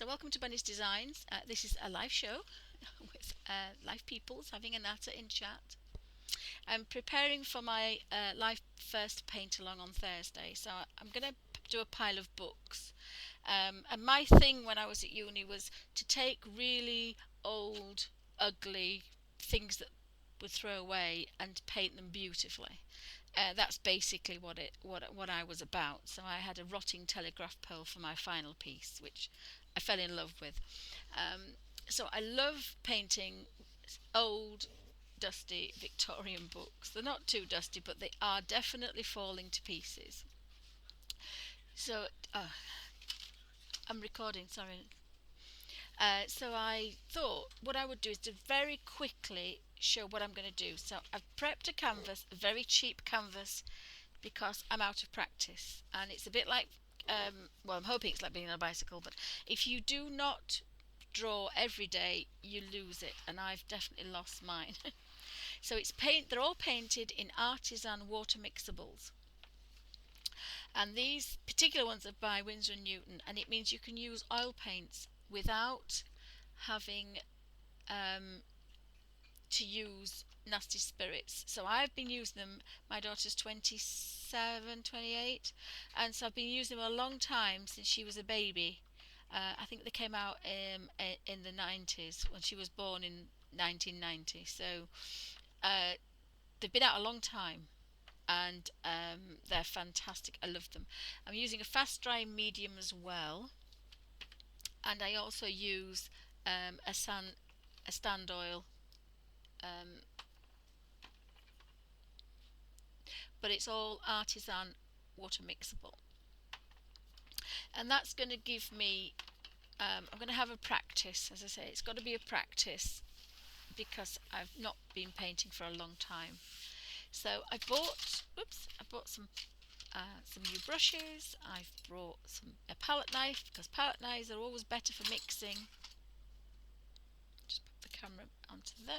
So welcome to Bunny's Designs. This is a live show with live peoples having a natter in chat. I'm preparing for my live first paint along on Thursday, so I'm going to do a pile of books. And my thing when I was at uni was to take really old, ugly things that would throw away and paint them beautifully. That's basically what I was about. So I had a rotting telegraph pole for my final piece, which I fell in love with. So I love painting old, dusty Victorian books. They're not too dusty, but they are definitely falling to pieces. So I'm recording. Sorry. So I thought what I would do is to very quickly show what I'm going to do. So I've prepped a canvas, a very cheap canvas, because I'm out of practice, and it's a bit like well, I'm hoping it's like being on a bicycle, but if you do not draw every day, you lose it, and I've definitely lost mine. So they're all painted in artisan water mixables, and these particular ones are by Winsor & Newton, and it means you can use oil paints without having to use nasty spirits. So I've been using them, my daughter's 27, 28, and so I've been using them a long time, since she was a baby. I think they came out in the 90s, when she was born in 1990. So they've been out a long time, and they're fantastic. I love them. I'm using a fast dry medium as well, and I also use a stand oil, but it's all artisan water mixable, and that's going to give me I'm going to have a practice. As I say, it's got to be a practice because I've not been painting for a long time. So I bought some new brushes. I've brought a palette knife, because palette knives are always better for mixing. Just put the camera onto there.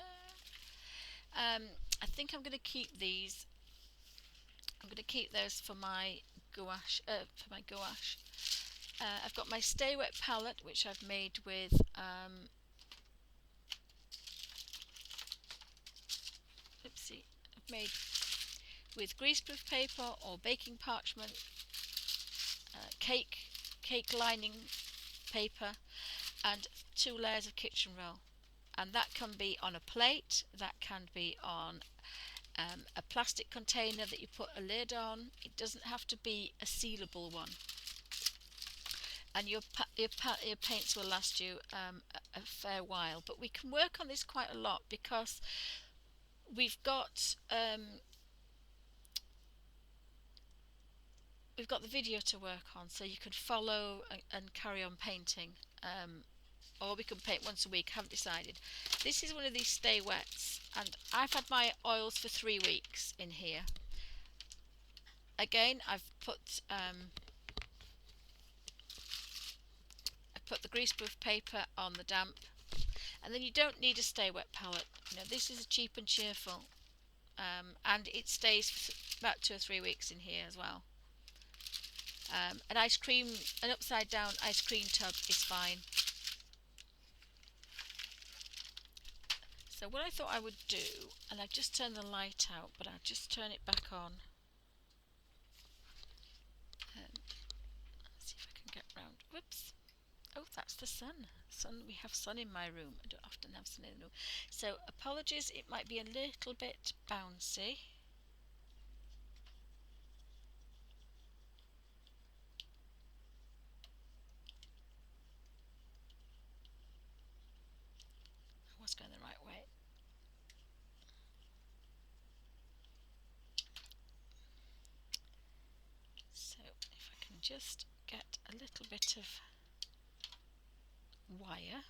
I think I'm going to keep these. I'm going to keep those for my gouache. I've got my Stay Wet palette, which I've made with I've made with greaseproof paper or baking parchment, cake lining paper, and 2 layers of kitchen roll. And that can be on a plate, that can be on a plastic container that you put a lid on. It doesn't have to be a sealable one. And your paints will last you a fair while. But we can work on this quite a lot, because we've got the video to work on, so you can follow and carry on painting, or we can paint once a week. Haven't decided. This is one of these Stay Wets, and I've had my oils for 3 weeks in here. Again, I've put the greaseproof paper on the damp, and then you don't need a Stay Wet palette. You know, this is cheap and cheerful, and it stays for about 2 or 3 weeks in here as well. An upside down ice cream tub is fine. So what I thought I would do, and I've just turned the light out, but I'll just turn it back on. Let's see if I can get round. Whoops. Oh, that's the sun. We have sun in my room. I don't often have sun in the room. So apologies, it might be a little bit bouncy. I was going the right way. So if I can just get a little bit of wire.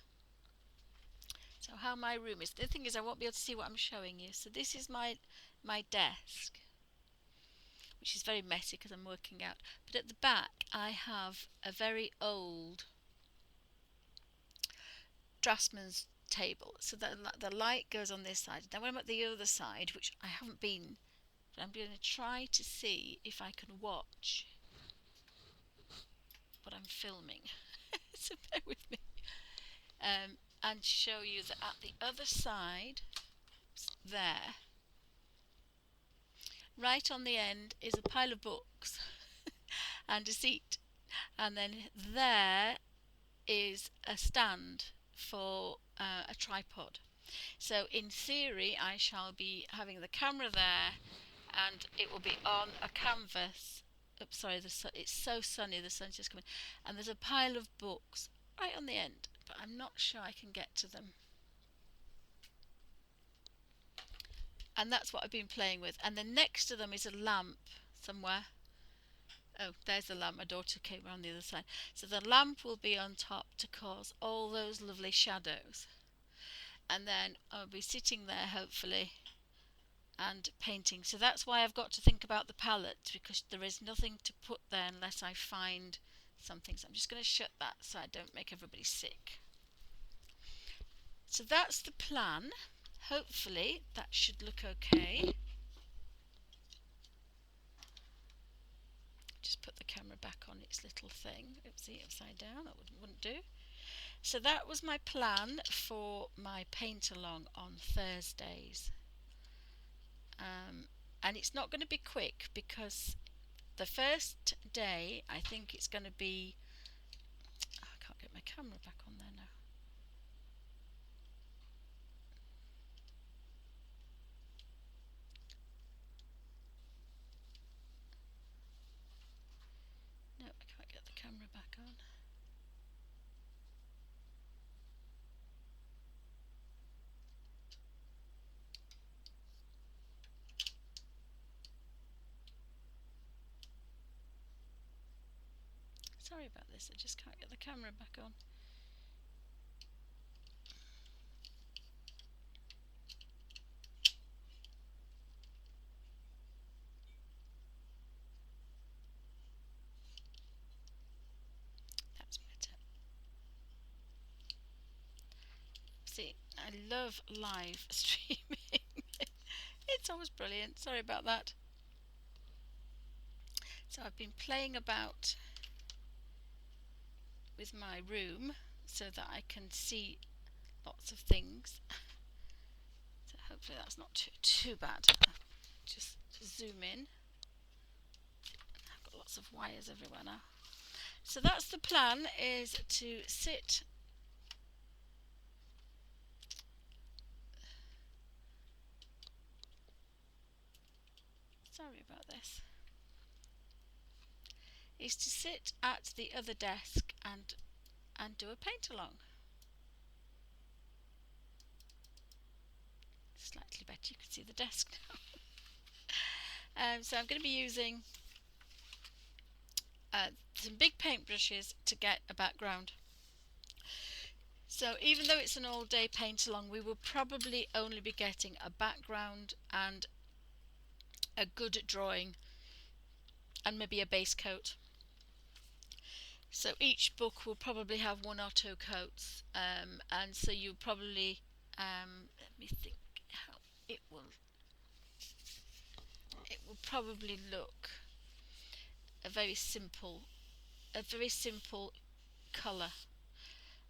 So how my room is. The thing is, I won't be able to see what I'm showing you. So this is my desk, which is very messy because I'm working out. But at the back, I have a very old draftsman's table. So the light goes on this side. Now when I'm at the other side, which I haven't been, but I'm going to try to see if I can watch what I'm filming. So bear with me. and show you that at the other side there, right on the end, is a pile of books and a seat, and then there is a stand for a tripod. So in theory I shall be having the camera there, and it will be on a canvas. Oops, sorry, it's so sunny, the sun's just coming, and there's a pile of books right on the end, but I'm not sure I can get to them. And that's what I've been playing with. And then next to them is a lamp somewhere. Oh, there's the lamp. My daughter came around the other side. So the lamp will be on top to cause all those lovely shadows. And then I'll be sitting there, hopefully, and painting. So that's why I've got to think about the palette, because there is nothing to put there unless I find something. So I'm just going to shut that so I don't make everybody sick. So that's the plan. Hopefully that should look okay. Just put the camera back on its little thing. Oopsie, upside down, that wouldn't do. So that was my plan for my paint along on Thursdays. And it's not going to be quick, because the first day I think it's going to be, oh, I can't get my camera back on there now. No, I can't get the camera back on. Sorry about this, I just can't get the camera back on. That's better. See, I love live streaming. It's always brilliant. Sorry about that. So I've been playing about with my room so that I can see lots of things. So hopefully that's not too bad. Just zoom in. I've got lots of wires everywhere now. So that's the plan, is to sit sorry about this, is to sit at the other desk and do a paint along. Slightly better, you can see the desk now. So I'm going to be using some big paintbrushes to get a background. So even though it's an all day paint along, we will probably only be getting a background and a good drawing and maybe a base coat. So each book will probably have one or two coats, and so you probably let me think how it will probably look a very simple colour,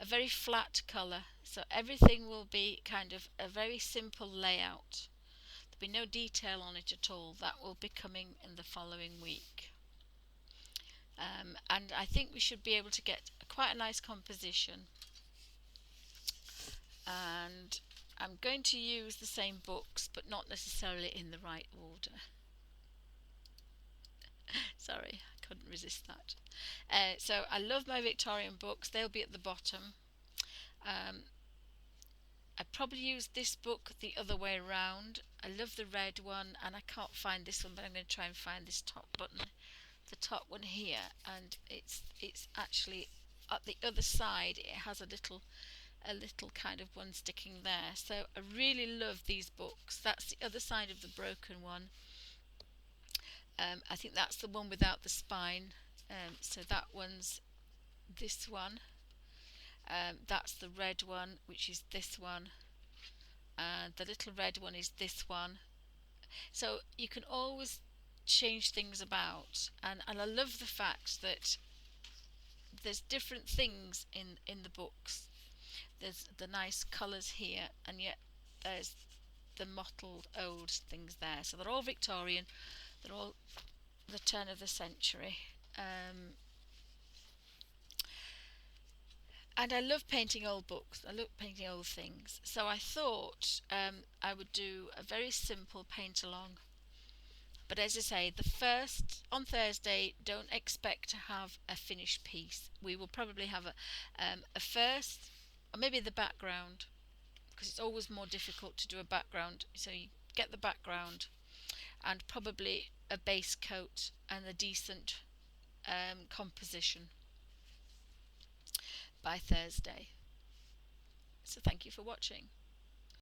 a very flat colour. So everything will be kind of a very simple layout. There'll be no detail on it at all. That will be coming in the following week. And I think we should be able to get quite a nice composition. And I'm going to use the same books, but not necessarily in the right order. Sorry, I couldn't resist that. So I love my Victorian books. They'll be at the bottom. I probably use this book the other way around. I love the red one, and I can't find this one, but I'm going to try and find this top button, the top one here, and it's actually at the other side. It has a little kind of one sticking there. So I really love these books. That's the other side of the broken one. I think that's the one without the spine. So that one's this one. That's the red one, which is this one. And the little red one is this one. So you can always change things about, and I love the fact that there's different things in the books. There's the nice colours here, and yet there's the mottled old things there. So they're all Victorian, they're all the turn of the century. And I love painting old books, I love painting old things. So I thought I would do a very simple paint along. But as I say, the first on Thursday, don't expect to have a finished piece. We will probably have a first, or maybe the background, because it's always more difficult to do a background. So you get the background and probably a base coat and a decent composition by Thursday. So thank you for watching.